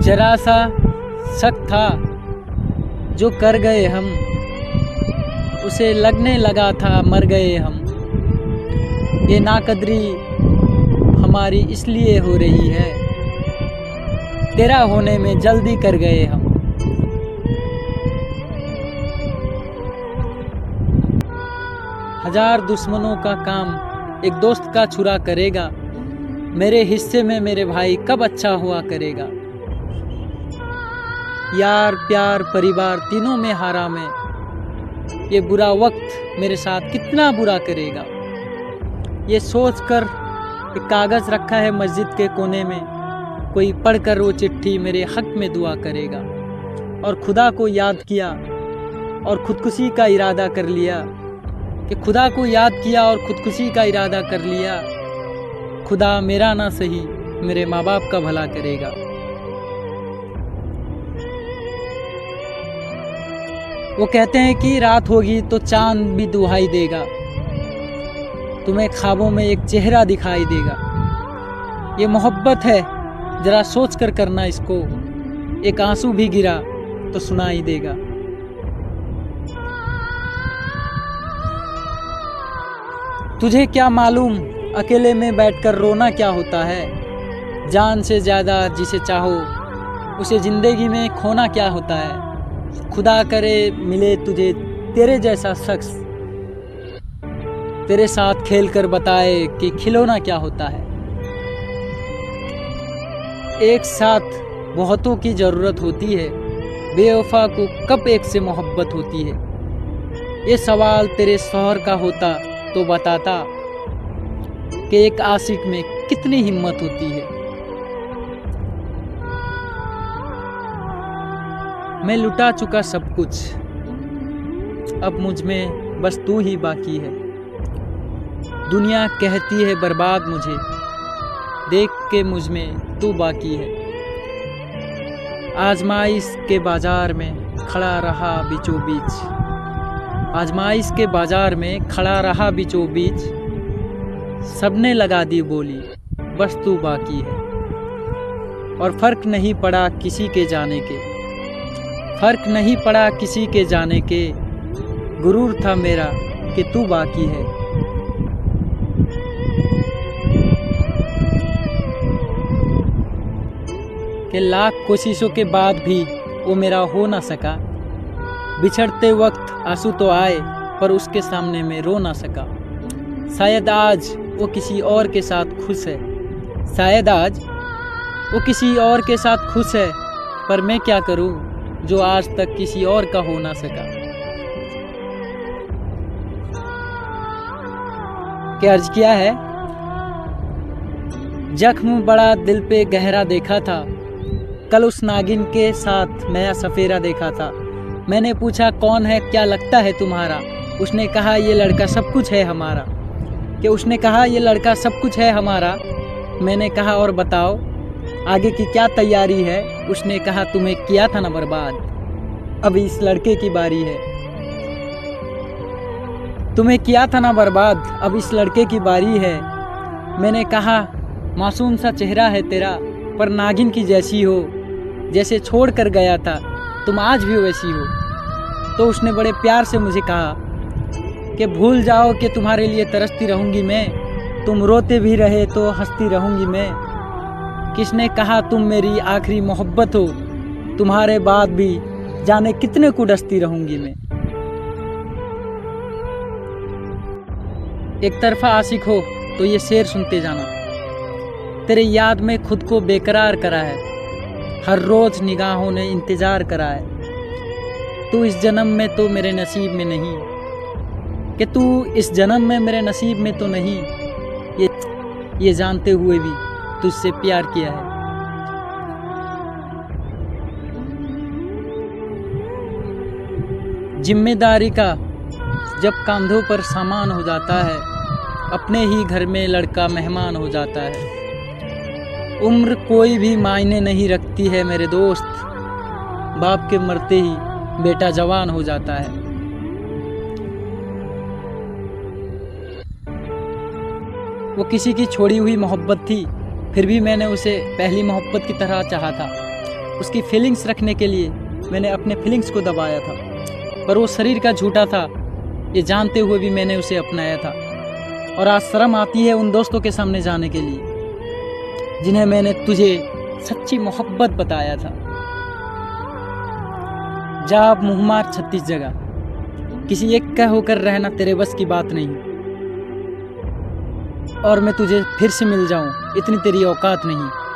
जरा सा शक था जो कर गए हम, उसे लगने लगा था मर गए हम। ये नाकदरी हमारी इसलिए हो रही है, तेरा होने में जल्दी कर गए हम। हजार दुश्मनों का काम एक दोस्त का छुरा करेगा, मेरे हिस्से में मेरे भाई कब अच्छा हुआ करेगा। यार प्यार परिवार तीनों में हारा मैं, ये बुरा वक्त मेरे साथ कितना बुरा करेगा। ये सोचकर एक कागज़ रखा है मस्जिद के कोने में, कोई पढ़कर वो चिट्ठी मेरे हक में दुआ करेगा। और खुदा को याद किया और खुदकुशी का इरादा कर लिया, कि खुदा को याद किया और खुदकुशी का इरादा कर लिया। खुदा मेरा ना सही मेरे माँ बाप का भला करेगा। वो कहते हैं कि रात होगी तो चांद भी दुहाई देगा, तुम्हें ख्वाबों में एक चेहरा दिखाई देगा। ये मोहब्बत है जरा सोच कर करना इसको, एक आंसू भी गिरा तो सुनाई देगा। तुझे क्या मालूम अकेले में बैठकर रोना क्या होता है, जान से ज़्यादा जिसे चाहो उसे ज़िंदगी में खोना क्या होता है। खुदा करे मिले तुझे तेरे जैसा शख्स, तेरे साथ खेल कर बताए कि खिलौना क्या होता है। एक साथ बहुतों की ज़रूरत होती है, बेवफा को कब एक से मोहब्बत होती है। ये सवाल तेरे शौहर का होता तो बताता कि एक आशिक में कितनी हिम्मत होती है। मैं लुटा चुका सब कुछ, अब मुझ में बस तू ही बाकी है। दुनिया कहती है बर्बाद मुझे, देख के मुझ में तू बाकी है। आजमाइश के बाजार में खड़ा रहा बीचों बीच, आजमाइश के बाजार में खड़ा रहा बीचों बीच। सबने लगा दी बोली बस तू बाकी है। और फर्क नहीं पड़ा किसी के जाने के, फर्क नहीं पड़ा किसी के जाने के। गुरूर था मेरा कि तू बाकी है। कि लाख कोशिशों के बाद भी वो मेरा हो ना सका। बिछड़ते वक्त आंसू तो आए पर उसके सामने मैं रो ना सका। शायद आज वो किसी और के साथ खुश है, शायद आज वो किसी और के साथ खुश है, पर मैं क्या करूं जो आज तक किसी और का हो ना सका। क्या अर्ज किया है, जख्म बड़ा दिल पे गहरा देखा था, कल उस नागिन के साथ नया सफेरा देखा था। मैंने पूछा कौन है क्या लगता है तुम्हारा, उसने कहा ये लड़का सब कुछ है हमारा। कि उसने कहा ये लड़का सब कुछ है हमारा। मैंने कहा और बताओ आगे की क्या तैयारी है। उसने कहा तुम्हें किया था ना बर्बाद, अब इस लड़के की बारी है। तुम्हें किया था ना बर्बाद, अब इस लड़के की बारी है। मैंने कहा मासूम सा चेहरा है तेरा, पर नागिन की जैसी हो, जैसे छोड़ कर गया था तुम आज भी वैसी हो। तो उसने बड़े प्यार से मुझे कहा कि भूल जाओ कि तुम्हारे लिए तरसती रहूंगी मैं, तुम रोते भी रहे तो हंसती रहूंगी मैं। किसने कहा तुम मेरी आखिरी मोहब्बत हो, तुम्हारे बाद भी जाने कितने को डसती रहूंगी मैं। एक तरफा आशिक हो तो ये शेर सुनते जाना, तेरे याद में खुद को बेकरार करा है, हर रोज निगाहों ने इंतजार करा है। तू इस जन्म में तो मेरे नसीब में नहीं, कि तू इस जन्म में मेरे नसीब में तो नहीं, ये जानते हुए भी तुझसे प्यार किया है। जिम्मेदारी का जब कंधों पर सामान हो जाता है, अपने ही घर में लड़का मेहमान हो जाता है। उम्र कोई भी मायने नहीं रखती है मेरे दोस्त, बाप के मरते ही बेटा जवान हो जाता है। वो किसी की छोड़ी हुई मोहब्बत थी, फिर भी मैंने उसे पहली मोहब्बत की तरह चाहा था। उसकी फीलिंग्स रखने के लिए मैंने अपने फीलिंग्स को दबाया था, पर वो शरीर का झूठा था, ये जानते हुए भी मैंने उसे अपनाया था। और आज शर्म आती है उन दोस्तों के सामने जाने के लिए जिन्हें मैंने तुझे सच्ची मोहब्बत बताया था। जा अब मुँह मार 36 जगह, किसी एक का होकर रहना तेरे बस की बात नहीं, और मैं तुझे फिर से मिल जाऊं इतनी तेरी औकात नहीं।